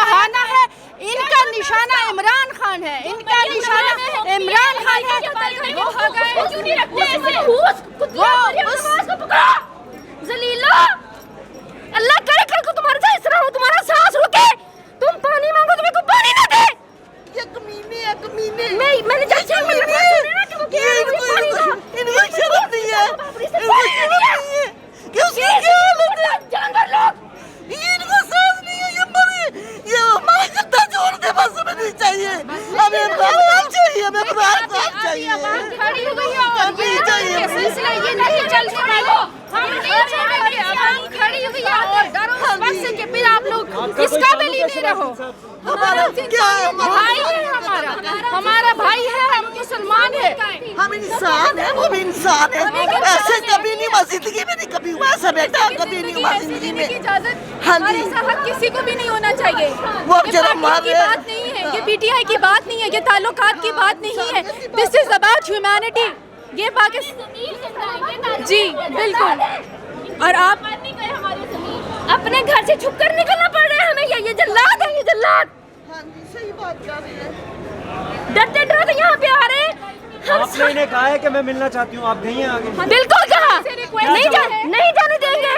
बहाना है। इनका निशाना इमरान खान है, इनका निशाना इमरान खान है। अल्लाह करे कल को तुम्हारे साथ इस तरह हो, तुम्हारा सांस रुके, तुम पानी मांगो तुम्हें को पानी ना दे। ये कमीने है, कमीने। मैंने जब से मेरे पास सुना ना कि वो कह रहे हैं मुझे पानी दो। इनको शर्म नहीं है, इनको शर्म नहीं है कि उसकी क्या हालत है। जानवर लोग इनको सांस नहीं है, ये मरे, ये हमारा गद्दा छोड़ दे, बस हमें नहीं चाहिए, हमें इमरान खान चाहिए, हमें इमरान खान चाहिए, खड़ी हो गई और नहीं चाहिए सिलसिला ये नहीं चल छोड़ेगा, हम नहीं छोड़ेंगे। अब हम खड़ी हुई है और डरो बस से कि फिर आप लोग इसका भी नहीं रहो। हमारा क्या है, भाई है हमारा भाई है, हम मुसलमान है, हम इंसान है, वो भी इंसान है। ऐसे कभी नहीं हुआ जिंदगी में, नहीं कभी हुआ ऐसा बेटा, कभी नहीं हुआ जिंदगी में। हाँ जी, हक किसी को भी नहीं होना चाहिए। वो ये जरा मार पार्टी की बात नहीं है, ये पीटीआई की बात नहीं है, ये ताल्लुकात की बात नहीं है। This is about humanity. ये पाकिस्तान जी बिल्कुल। और आप अपने घर से छुप कर निकलना पड़ रहा है हमें। ये जल्लाद है, ये जल्लाद हाँ जी, सही बात कर रही है। डरते डरते यहाँ पे आ रहे हैं। आपने इन्हें कहा है कि मैं मिलना चाहती हूँ, आप गई हैं आगे? बिल्कुल कहा नहीं जाने देंगे,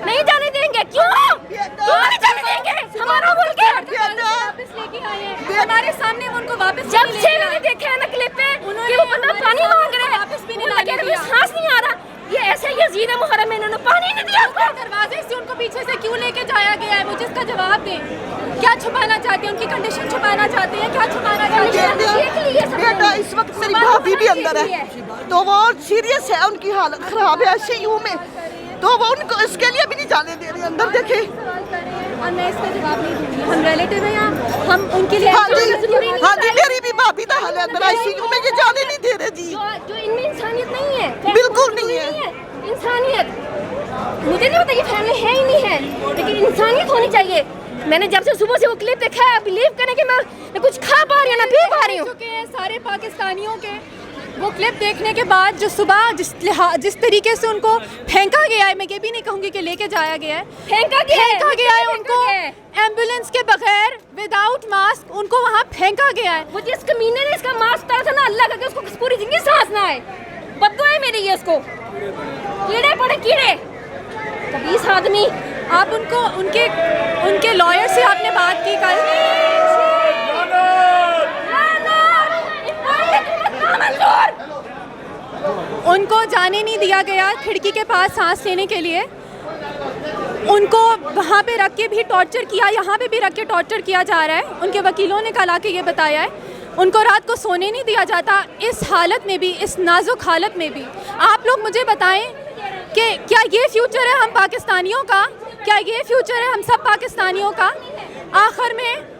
नहीं जाने देंगे। क्यों नहीं जाने देंगे? हमारा मुल्क है। वापस लेके आए हैं, हमारे सामने उनको वापस जब से मैंने देखा है ना क्लिप पे कि वो बंदा पानी मांग रहा है, वापस भी नहीं लगे दिया। सांस नहीं आ रहा। ये ऐसे यजीद मुहर्रम में इन्होंने पानी नहीं दिया उसको। दरवाजे से उनको पीछे से क्यों लेके जाया गया है? मुझे इसका जवाब दें। क्या छुपाना चाहते हैं? उनकी कंडीशन छुपाना चाहते हैं? क्या छुपाना चाहते हैं? बेटा इस वक्त मेरी भाभी भी अंदर है, तो वो सीरियस है, उनकी हालत खराब है आईसीयू में, तो वो उनको इसके लिए भी नहीं जाने दे रही अंदर। देखे और मैं इसका जवाब नहीं दूंगी। हम रिलेटिव हैं यहाँ, हम उनके लिए हाँ जी, मेरी भी भाभी का हाल है अंदर आईसीयू में, ये जाने नहीं दे रहे जी। जो इनमें इंसानियत नहीं है, बिल्कुल नहीं है इंसानियत। मुझे नहीं पता ये फैमिली है ही नहीं है, लेकिन इंसानियत होनी चाहिए। मैंने जब से सुबह से वो क्लिप देखा है, बिलीव करें कि मैं न कुछ खा पा रही हूँ ना पी पा रही हूँ। चुके हैं सारे पाकिस्तानियों के। वो क्लिप देखने के बाद जो सुबह जिस तरीके से उनको फेंका गया है, मैं ये भी नहीं कहूँगी कि लेके जाया गया है, फेंका गया है उनको एम्बुलेंस के बगैर, विदाउट मास्क उनको वहाँ फेंका गया है। वो जिस कमीने ने इसका मास्क उतारा था ना, अल्लाह का उसको पूरी जिंदगी सांस ना आए। बद्दुआ है मेरी ये उसको, कीड़े पड़े कीड़े। कबीस आदमी। आप उनके लॉयर से आपने बात की कल? उनको जाने नहीं दिया गया खिड़की के पास सांस लेने के लिए। उनको वहाँ पे रख के भी टॉर्चर किया, यहाँ पे भी रख के टॉर्चर किया जा रहा है। उनके वकीलों ने कल आके ये बताया है। उनको रात को सोने नहीं दिया जाता, इस हालत में भी, इस नाजुक हालत में भी। आप लोग मुझे बताएं कि क्या ये फ्यूचर है हम पाकिस्तानियों का? क्या ये फ्यूचर है हम सब पाकिस्तानियों का? आखिर में